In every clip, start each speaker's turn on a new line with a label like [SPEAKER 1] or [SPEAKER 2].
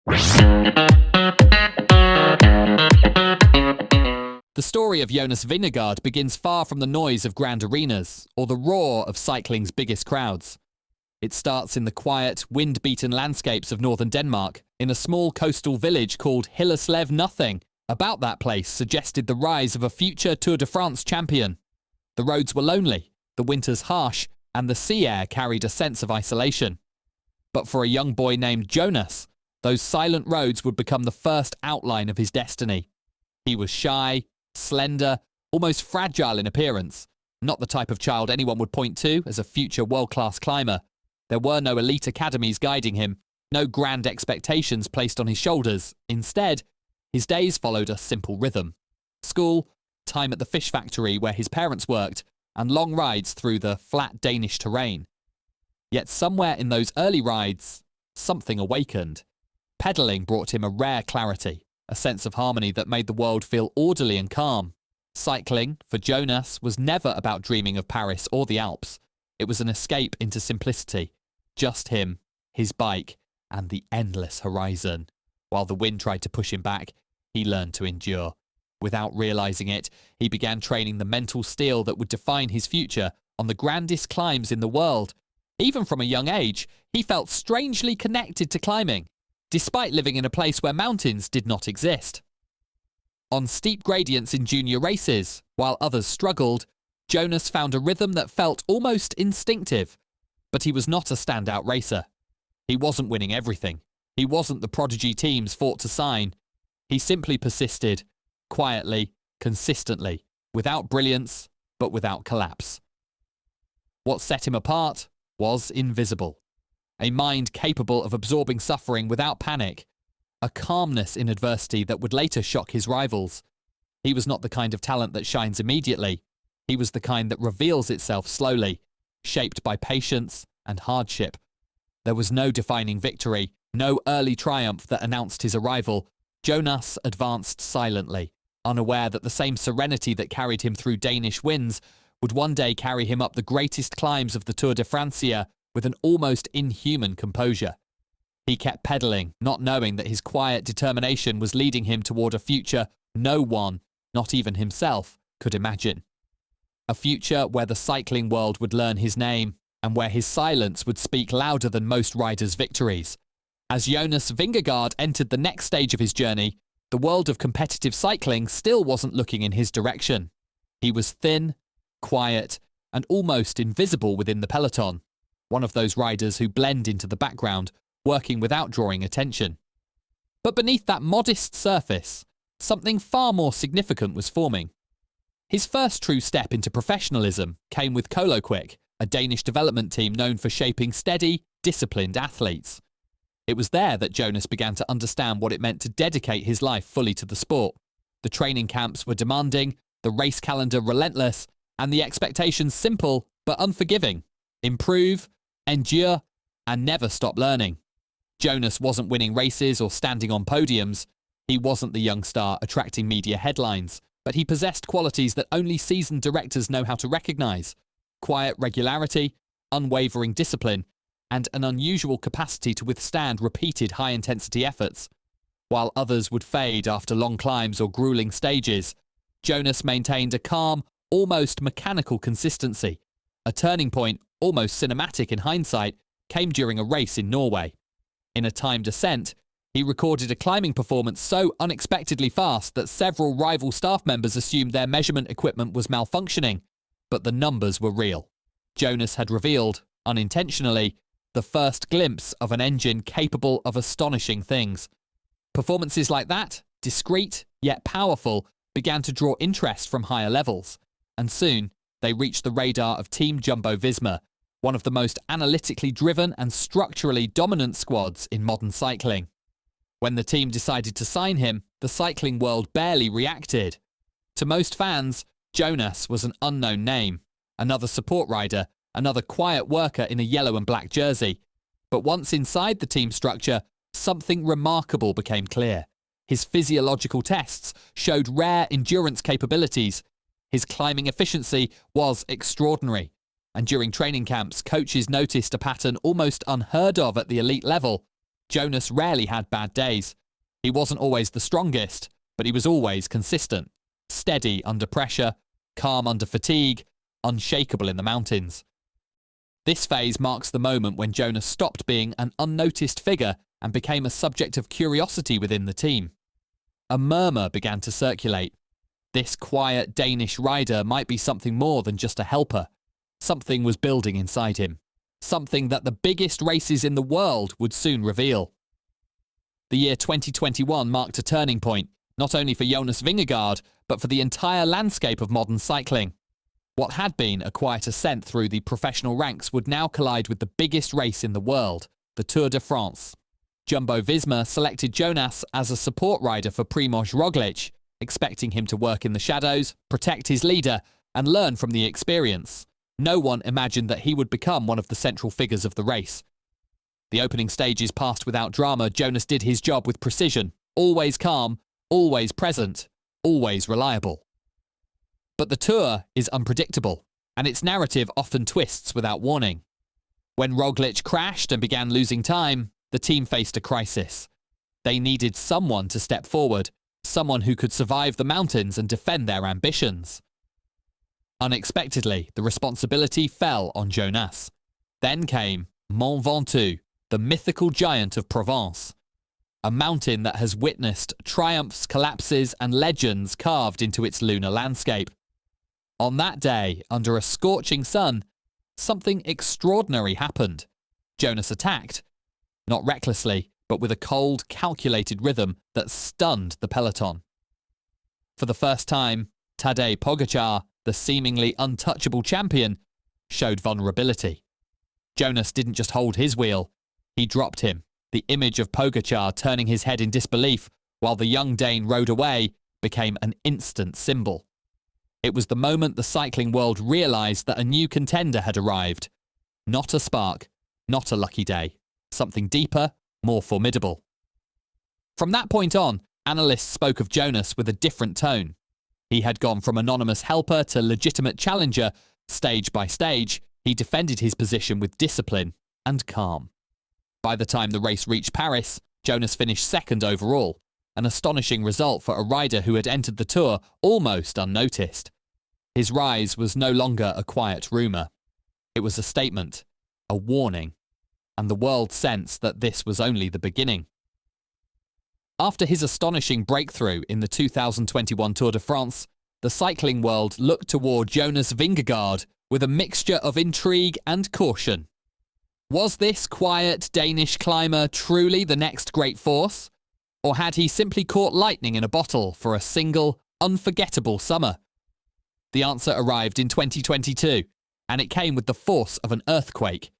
[SPEAKER 1] The story of Jonas Vingegaard begins far from the noise of grand arenas or the roar of cycling's biggest crowds. It starts in the quiet, wind-beaten landscapes of northern Denmark, in a small coastal village called Hillerslev. Nothing about that place suggested the rise of a future Tour de France champion. The roads were lonely, the winters harsh, and the sea air carried a sense of isolation. But for a young boy named Jonas, those silent roads would become the first outline of his destiny. He was shy, slender, almost fragile in appearance, not the type of child anyone would point to as a future world-class climber. There were no elite academies guiding him, no grand expectations placed on his shoulders. Instead, his days followed a simple rhythm. School, time at the fish factory where his parents worked, and long rides through the flat Danish terrain. Yet somewhere in those early rides, something awakened. Pedalling brought him a rare clarity, a sense of harmony that made the world feel orderly and calm. Cycling, for Jonas, was never about dreaming of Paris or the Alps. It was an escape into simplicity. Just him, his bike, and the endless horizon. While the wind tried to push him back, he learned to endure. Without realizing it, he began training the mental steel that would define his future on the grandest climbs in the world. Even from a young age, he felt strangely connected to climbing, despite living in a place where mountains did not exist. On steep gradients in junior races, while others struggled, Jonas found a rhythm that felt almost instinctive. But he was not a standout racer. He wasn't winning everything. He wasn't the prodigy teams fought to sign. He simply persisted, quietly, consistently, without brilliance, but without collapse. What set him apart was invisible. A mind capable of absorbing suffering without panic. A calmness in adversity that would later shock his rivals. He was not the kind of talent that shines immediately. He was the kind that reveals itself slowly, shaped by patience and hardship. There was no defining victory, no early triumph that announced his arrival. Jonas advanced silently, unaware that the same serenity that carried him through Danish winds would one day carry him up the greatest climbs of the Tour de Francia with an almost inhuman composure. He kept pedaling, not knowing that his quiet determination was leading him toward a future no one, not even himself, could imagine. A future where the cycling world would learn his name, and where his silence would speak louder than most riders' victories. As Jonas Vingegaard entered the next stage of his journey, the world of competitive cycling still wasn't looking in his direction. He was thin, quiet, and almost invisible within the peloton, one of those riders who blend into the background, working without drawing attention. But beneath that modest surface, something far more significant was forming. His first true step into professionalism came with Combloux, a Danish development team known for shaping steady, disciplined athletes. It was there that Jonas began to understand what it meant to dedicate his life fully to the sport. The training camps were demanding, the race calendar relentless, and the expectations simple but unforgiving. Improve, endure, and never stop learning. Jonas wasn't winning races or standing on podiums. He wasn't the young star attracting media headlines, but he possessed qualities that only seasoned directors know how to recognize. Quiet regularity, unwavering discipline, and an unusual capacity to withstand repeated high-intensity efforts. While others would fade after long climbs or grueling stages, Jonas maintained a calm, almost mechanical consistency. A turning point, almost cinematic in hindsight, came during a race in Norway. In a timed ascent, he recorded a climbing performance so unexpectedly fast that several rival staff members assumed their measurement equipment was malfunctioning, but the numbers were real. Jonas had revealed, unintentionally, the first glimpse of an engine capable of astonishing things. Performances like that, discreet yet powerful, began to draw interest from higher levels, and soon they reached the radar of Team Jumbo-Visma, one of the most analytically driven and structurally dominant squads in modern cycling. When the team decided to sign him, the cycling world barely reacted. To most fans, Jonas was an unknown name, another support rider, another quiet worker in a yellow and black jersey. But once inside the team structure, something remarkable became clear. His physiological tests showed rare endurance capabilities. His climbing efficiency was extraordinary. And during training camps, coaches noticed a pattern almost unheard of at the elite level. Jonas rarely had bad days. He wasn't always the strongest, but he was always consistent, steady under pressure, calm under fatigue, unshakable in the mountains. This phase marks the moment when Jonas stopped being an unnoticed figure and became a subject of curiosity within the team. A murmur began to circulate. This quiet Danish rider might be something more than just a helper. Something was building inside him. Something that the biggest races in the world would soon reveal. The year 2021 marked a turning point, not only for Jonas Vingegaard, but for the entire landscape of modern cycling. What had been a quiet ascent through the professional ranks would now collide with the biggest race in the world, the Tour de France. Jumbo-Visma selected Jonas as a support rider for Primož Roglič, expecting him to work in the shadows, protect his leader, and learn from the experience. No one imagined that he would become one of the central figures of the race. The opening stages passed without drama. Jonas did his job with precision, always calm, always present, always reliable. But the Tour is unpredictable, and its narrative often twists without warning. When Roglič crashed and began losing time, the team faced a crisis. They needed someone to step forward, someone who could survive the mountains and defend their ambitions. Unexpectedly, the responsibility fell on Jonas. Then came Mont Ventoux, the mythical giant of Provence. A mountain that has witnessed triumphs, collapses, and legends carved into its lunar landscape. On that day, under a scorching sun, something extraordinary happened. Jonas attacked, not recklessly, but with a cold, calculated rhythm that stunned the peloton. For the first time, Tadej Pogačar, the seemingly untouchable champion, showed vulnerability. Jonas didn't just hold his wheel, he dropped him, the image of Pogačar turning his head in disbelief while the young Dane rode away became an instant symbol. It was the moment the cycling world realised that a new contender had arrived. Not a spark, not a lucky day. Something deeper, more formidable. From that point on, analysts spoke of Jonas with a different tone. He had gone from anonymous helper to legitimate challenger. Stage by stage, he defended his position with discipline and calm. By the time the race reached Paris, Jonas finished second overall, an astonishing result for a rider who had entered the Tour almost unnoticed. His rise was no longer a quiet rumour. It was a statement, a warning, and the world sensed that this was only the beginning. After his astonishing breakthrough in the 2021 Tour de France, the cycling world looked toward Jonas Vingegaard with a mixture of intrigue and caution. Was this quiet Danish climber truly the next great force? Or had he simply caught lightning in a bottle for a single, unforgettable summer? The answer arrived in 2022, and it came with the force of an earthquake.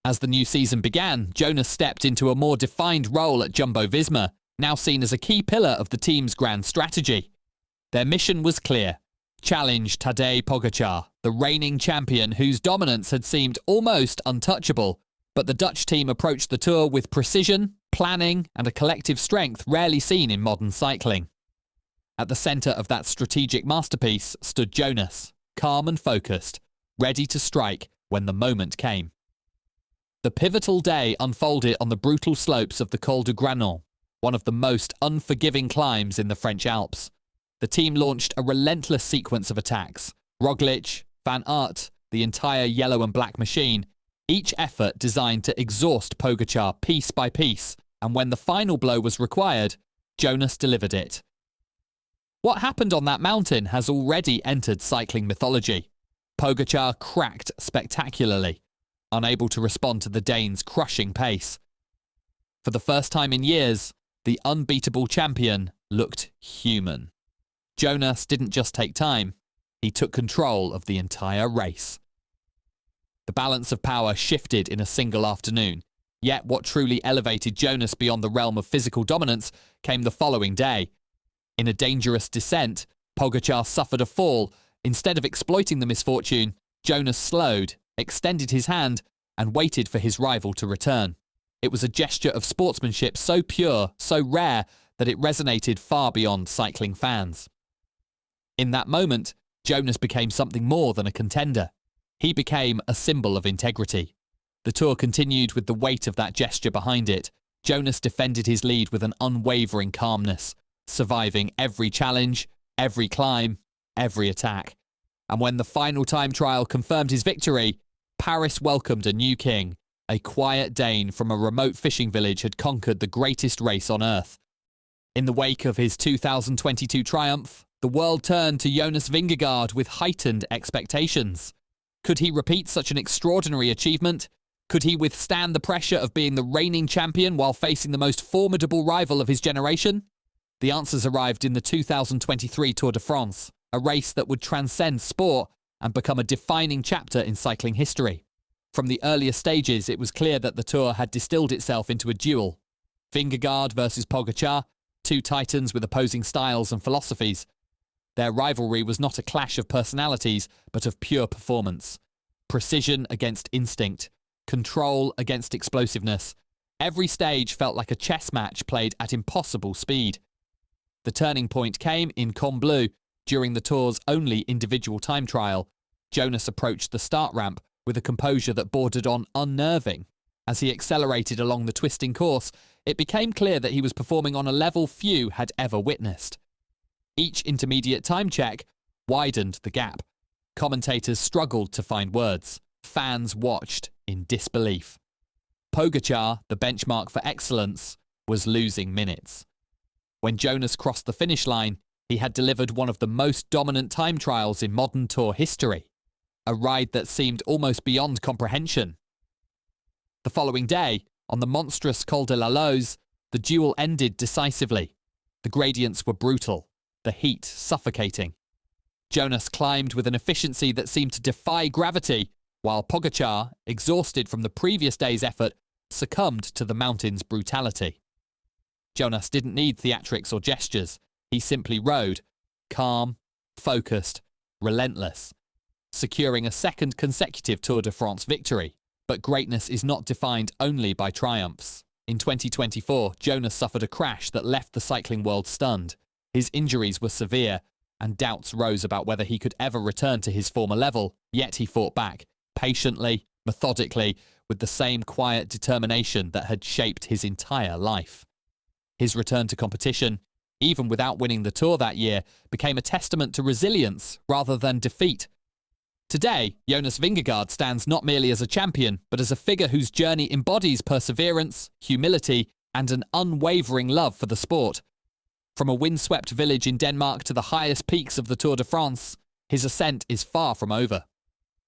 [SPEAKER 1] As the new season began, Jonas stepped into a more defined role at Jumbo-Visma, now seen as a key pillar of the team's grand strategy. Their mission was clear: challenge Tadej Pogačar, the reigning champion whose dominance had seemed almost untouchable, but the Dutch team approached the Tour with precision, planning, and a collective strength rarely seen in modern cycling. At the centre of that strategic masterpiece stood Jonas, calm and focused, ready to strike when the moment came. The pivotal day unfolded on the brutal slopes of the Col du Granon, one of the most unforgiving climbs in the French Alps. The team launched a relentless sequence of attacks. Roglič, Van Aert, the entire yellow and black machine, each effort designed to exhaust Pogačar piece by piece, and when the final blow was required, Jonas delivered it. What happened on that mountain has already entered cycling mythology. Pogačar cracked spectacularly, unable to respond to the Dane's crushing pace. For the first time in years, the unbeatable champion looked human. Jonas didn't just take time, he took control of the entire race. The balance of power shifted in a single afternoon, yet what truly elevated Jonas beyond the realm of physical dominance came the following day. In a dangerous descent, Pogačar suffered a fall. Instead of exploiting the misfortune, Jonas slowed, extended his hand, and waited for his rival to return. It was a gesture of sportsmanship so pure, so rare, that it resonated far beyond cycling fans. In that moment, Jonas became something more than a contender. He became a symbol of integrity. The Tour continued with the weight of that gesture behind it, Jonas defended his lead with an unwavering calmness, surviving every challenge, every climb, every attack. And when the final time trial confirmed his victory, Paris welcomed a new king. A quiet Dane from a remote fishing village had conquered the greatest race on earth. In the wake of his 2022 triumph, the world turned to Jonas Vingegaard with heightened expectations. Could he repeat such an extraordinary achievement? Could he withstand the pressure of being the reigning champion while facing the most formidable rival of his generation? The answers arrived in the 2023 Tour de France, a race that would transcend sport and become a defining chapter in cycling history. From the earliest stages, it was clear that the Tour had distilled itself into a duel. Vingegaard versus Pogačar, two titans with opposing styles and philosophies. Their rivalry was not a clash of personalities, but of pure performance. Precision against instinct. Control against explosiveness. Every stage felt like a chess match played at impossible speed. The turning point came in Combloux during the Tour's only individual time trial. Jonas approached the start ramp with a composure that bordered on unnerving. As he accelerated along the twisting course, it became clear that he was performing on a level few had ever witnessed. Each intermediate time check widened the gap. Commentators struggled to find words. Fans watched in disbelief. Pogačar, the benchmark for excellence, was losing minutes. When Jonas crossed the finish line, he had delivered one of the most dominant time trials in modern Tour history. A ride that seemed almost beyond comprehension. The following day, on the monstrous Col de la Loze, the duel ended decisively. The gradients were brutal, the heat suffocating. Jonas climbed with an efficiency that seemed to defy gravity, while Pogačar, exhausted from the previous day's effort, succumbed to the mountain's brutality. Jonas didn't need theatrics or gestures. He simply rode, calm, focused, relentless, securing a second consecutive Tour de France victory. But greatness is not defined only by triumphs. In 2024, Jonas suffered a crash that left the cycling world stunned. His injuries were severe, and doubts rose about whether he could ever return to his former level, yet he fought back, patiently, methodically, with the same quiet determination that had shaped his entire life. His return to competition, even without winning the Tour that year, became a testament to resilience rather than defeat. Today, Jonas Vingegaard stands not merely as a champion, but as a figure whose journey embodies perseverance, humility, and an unwavering love for the sport. From a windswept village in Denmark to the highest peaks of the Tour de France, his ascent is far from over.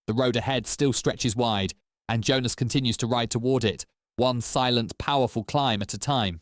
[SPEAKER 1] The road ahead still stretches wide, and Jonas continues to ride toward it, one silent, powerful climb at a time.